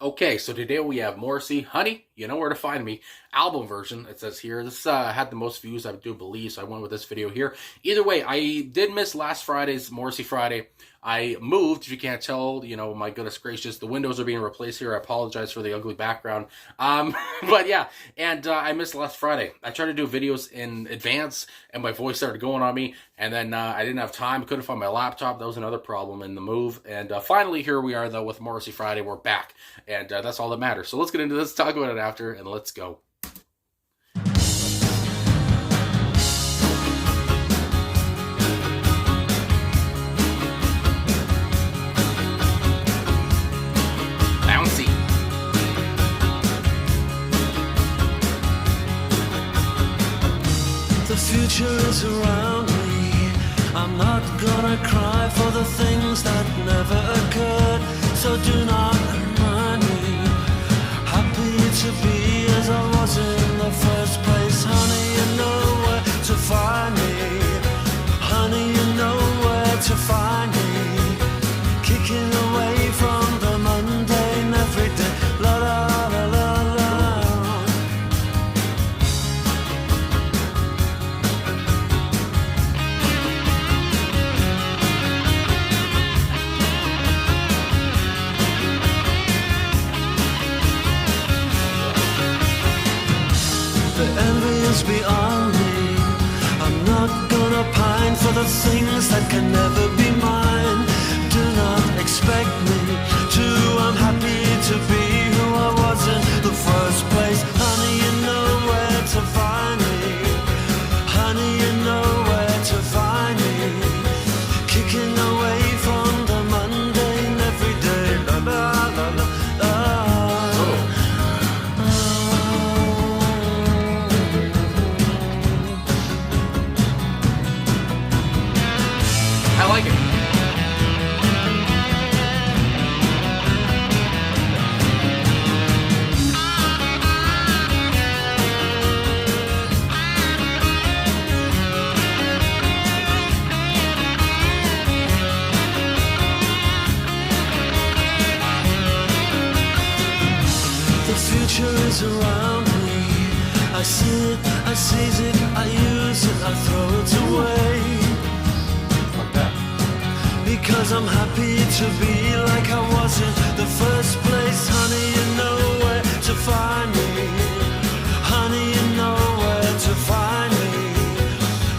Okay, so today we have Morrissey, Honey, you know where to find me, album version, it says here. This had the most views, I do believe, so I went with this video here. Either way, I did miss last Friday's Morrissey Friday. I moved, if you can't tell, my goodness gracious, the windows are being replaced here. I apologize for the ugly background. But yeah, and I missed last Friday. I tried to do videos in advance, and my voice started going on me, and then I didn't have time, couldn't find my laptop. That was another problem in the move, and finally here we are, though, with Morrissey Friday. We're back, and that's all that matters. So let's get into this, talk about it after, and let's go. Bouncy. The future is around me. I'm not gonna cry for the things that never occurred. So do not remind me. Happy to be as I was in the first place. Honey, you know where to find me. Honey, you know where to find me. Kicking away from the mundane everyday. La la la la la. The envy is beyond me. I'm not gonna pine for the things that can never be mine. Do not expect me to. I'm happy to be who I was in the first place. Honey, you know where to find me. Honey, you know where to find me. Kicking away from the mundane everyday. La la la la la. I like it. The future is around me. I see it, I seize it, I use it, I throw it away. Like that. Because I'm happy to be like I was in the first place. Honey, you know where to find me. Honey, you know where to find me.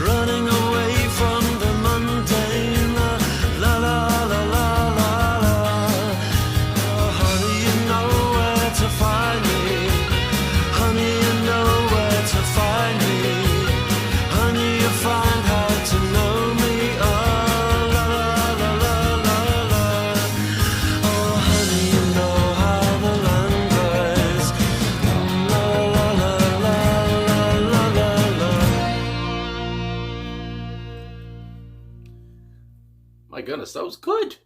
Running away from the mundane. La la la la la la. Oh, honey, you know where to find me. Honey, you know where to find me. Honey, you find how to know me. Oh, la la la la la la. Oh, honey, you know how the land lies. La la la la la la la la. My goodness, that was good.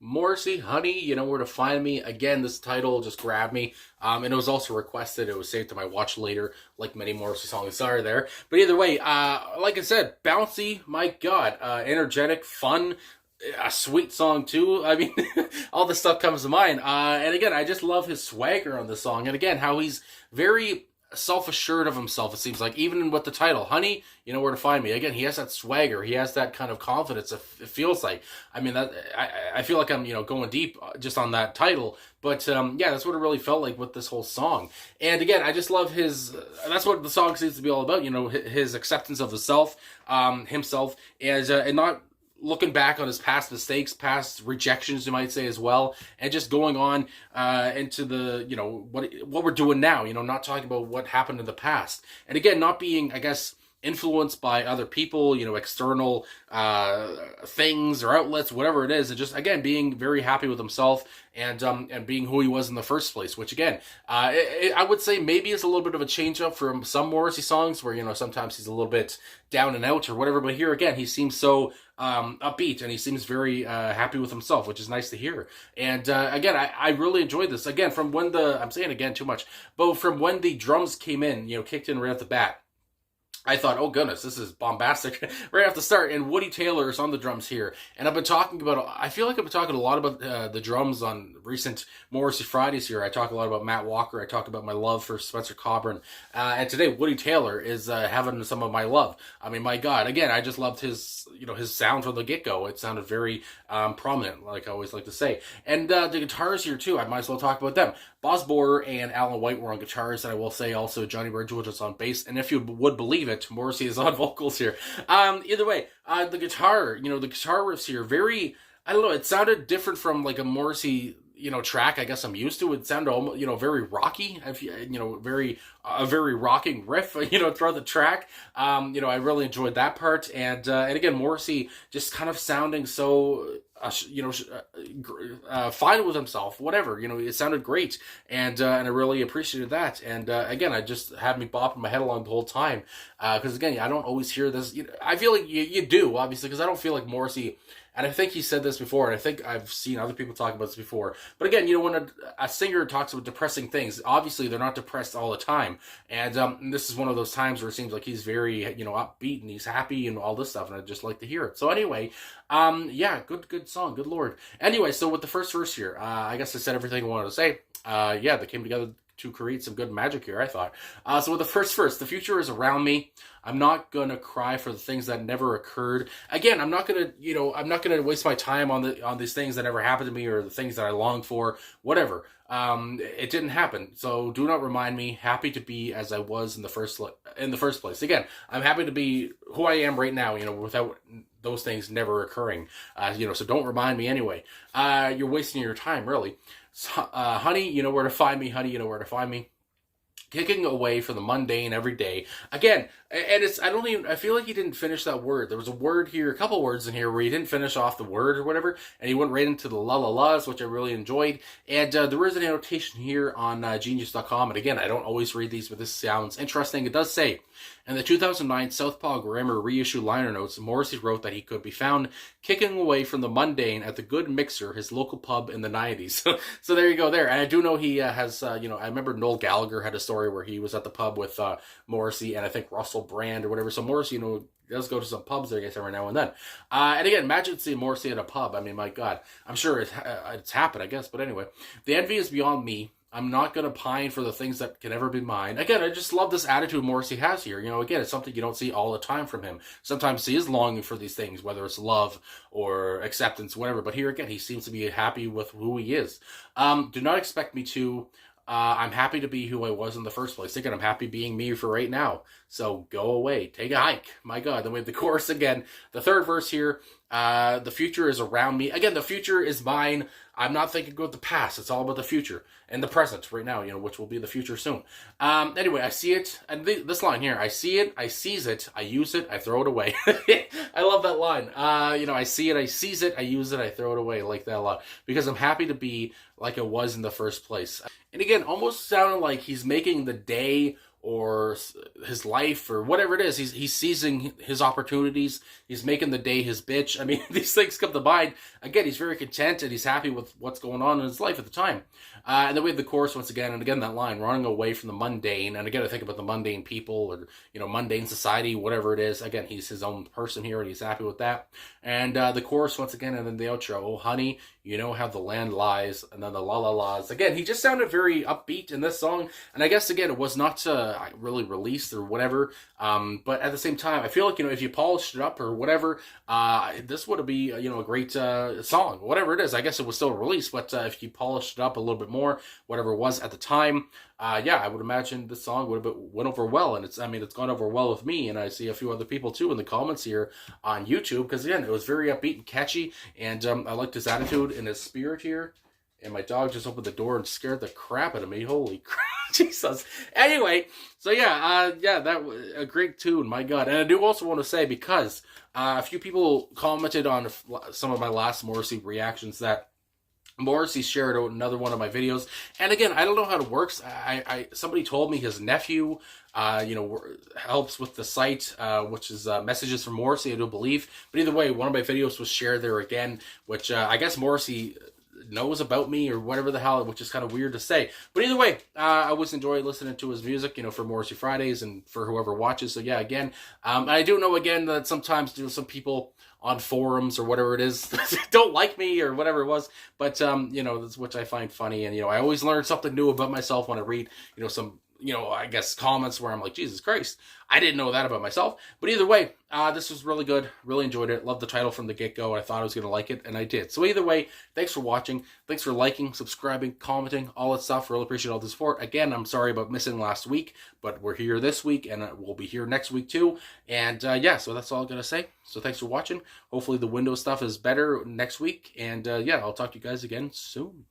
Morrissey, Honey, you know where to find me. Again, this title just grabbed me. And it was also requested. It was saved to my watch later, like many Morrissey songs are there. But either way, like I said, bouncy, my God. Energetic, fun, a sweet song too. I mean, all this stuff comes to mind. And again, I just love his swagger on this song. And again, how he's very self-assured of himself, it seems like, even with the title Honey, you know where to find me. Again, he has that swagger, he has that kind of confidence, it feels like. I mean, that I feel like I'm going deep just on that title, but yeah, that's what it really felt like with this whole song. And again, I just love his that's what the song seems to be all about, his acceptance of himself as and not looking back on his past mistakes, past rejections, you might say, as well, and just going on into the, what we're doing now, not talking about what happened in the past. And again, not being, I guess, influenced by other people, external things or outlets, whatever it is, and just, again, being very happy with himself and being who he was in the first place, which, again, I would say maybe is a little bit of a change up from some Morrissey songs where, sometimes he's a little bit down and out or whatever, but here, again, he seems so upbeat, and he seems very happy with himself, which is nice to hear. And again, I really enjoyed this. Again, from when I'm saying again too much, but from when the drums came in, kicked in right off the bat, I thought, oh goodness, this is bombastic right off the start. And Woody Taylor is on the drums here. And I've been talking about, I feel like I've been talking a lot about the drums on recent Morrissey Fridays here. I talk a lot about Matt Walker. I talk about my love for Spencer Coburn. And today, Woody Taylor is having some of my love. I mean, my God, again, I just loved his, his sound from the get-go. It sounded very prominent, like I always like to say. And the guitars here too, I might as well talk about them. Boz Borer and Alan White were on guitars, and I will say also Johnny Burgess was on bass. And if you would believe it, Morrissey is on vocals here. Either way, the guitar, the guitar riffs here, very, I don't know, it sounded different from like a Morrissey, track I guess I'm used to. It sounded almost, very rocky, very, a very rocking riff, throughout the track. I really enjoyed that part. And again, Morrissey just kind of sounding so, fine with himself, whatever, it sounded great. And I really appreciated that. And again, I just had me bopping my head along the whole time. Because again, I don't always hear this. I feel like you do, obviously, because I don't feel like Morrissey, and I think he said this before, and I think I've seen other people talk about this before. But again, when a singer talks about depressing things, obviously they're not depressed all the time. And this is one of those times where it seems like he's very, upbeat and he's happy and all this stuff, and I just like to hear it. So anyway, good song, good Lord. Anyway, so with the first verse here, I guess I said everything I wanted to say. They came together to create some good magic here, I thought. So with the first verse, the future is around me. I'm not gonna cry for the things that never occurred. Again, I'm not gonna waste my time on these things that never happened to me or the things that I longed for, whatever. It didn't happen. So do not remind me. Happy to be as I was in the first place. Again, I'm happy to be who I am right now, without those things never occurring. So don't remind me anyway. You're wasting your time, really. So, honey, you know where to find me. Honey, you know where to find me. Kicking away from the mundane every day. Again, and I feel like he didn't finish that word. There was a word here, a couple words in here where he didn't finish off the word or whatever, and he went right into the la la la's, which I really enjoyed. And there is an annotation here on genius.com, and again, I don't always read these, but this sounds interesting. It does say, in the 2009 Southpaw Grammar reissue liner notes, Morrissey wrote that he could be found kicking away from the mundane at the Good Mixer, his local pub in the 90s. So there you go there. And I do know he has, I remember Noel Gallagher had a story where he was at the pub with Morrissey and I think Russell Brand or whatever. So Morrissey, does go to some pubs there, I guess, every now and then. And again, imagine seeing Morrissey at a pub. I mean, my God. I'm sure it's happened, I guess. But anyway, the envy is beyond me. I'm not going to pine for the things that can never be mine. Again, I just love this attitude Morrissey has here. Again, it's something you don't see all the time from him. Sometimes he is longing for these things, whether it's love or acceptance, whatever. But here again, he seems to be happy with who he is. Do not expect me to. I'm happy to be who I was in the first place. Again, I'm happy being me for right now. So go away. Take a hike. My God. Then we have the chorus again. The third verse here. The future is around me. Again, the future is mine. I'm not thinking about the past. It's all about the future and the present right now, which will be the future soon. Anyway, I see it. And this line here, I see it, I seize it, I use it, I throw it away. I love that line. I see it, I seize it, I use it, I throw it away. I like that a lot. Because I'm happy to be like I was in the first place. And again, almost sounding like he's making the day or his life or whatever it is. He's seizing his opportunities. He's making the day his bitch. I mean, these things come to mind. Again, he's very content and he's happy with what's going on in his life at the time. And then we have the chorus once again, and again, that line, running away from the mundane. And again, I think about the mundane people or, mundane society, whatever it is. Again, he's his own person here and he's happy with that. And the chorus once again, and then the outro, oh, honey, you know how the land lies, and then the la la la's. Again, he just sounded very upbeat in this song, and I guess, again, it was not really released or whatever, but at the same time, I feel like, if you polished it up or whatever, this would be, a great song, whatever it is. I guess it was still released, but if you polished it up a little bit more, whatever it was at the time, I would imagine this song would have went over well, and it's gone over well with me, and I see a few other people too in the comments here on YouTube, because again, it was very upbeat and catchy, and I liked his attitude and his spirit here. And my dog just opened the door and scared the crap out of me. Holy crap, Jesus. Anyway, so that was a great tune, my God. And I do also want to say, because a few people commented on some of my last Morrissey reactions that Morrissey shared another one of my videos, and again, I don't know how it works. Somebody told me his nephew, helps with the site, which is messages from Morrissey, I do believe. But either way, one of my videos was shared there again, which I guess Morrissey knows about me or whatever the hell, which is kind of weird to say. But either way, I always enjoy listening to his music, for Morrissey Fridays and for whoever watches. So yeah, again, I do know again that sometimes some people on forums or whatever it is don't like me or whatever it was, but that's which I find funny, and I always learn something new about myself when I read some I guess comments where I'm like, Jesus Christ, I didn't know that about myself. But either way, this was really good. Really enjoyed it. Loved the title from the get-go. I thought I was going to like it, and I did. So either way, thanks for watching. Thanks for liking, subscribing, commenting, all that stuff. Really appreciate all the support. Again, I'm sorry about missing last week, but we're here this week, and we'll be here next week too. And yeah, so that's all I'm going to say. So thanks for watching. Hopefully the Windows stuff is better next week. And yeah, I'll talk to you guys again soon.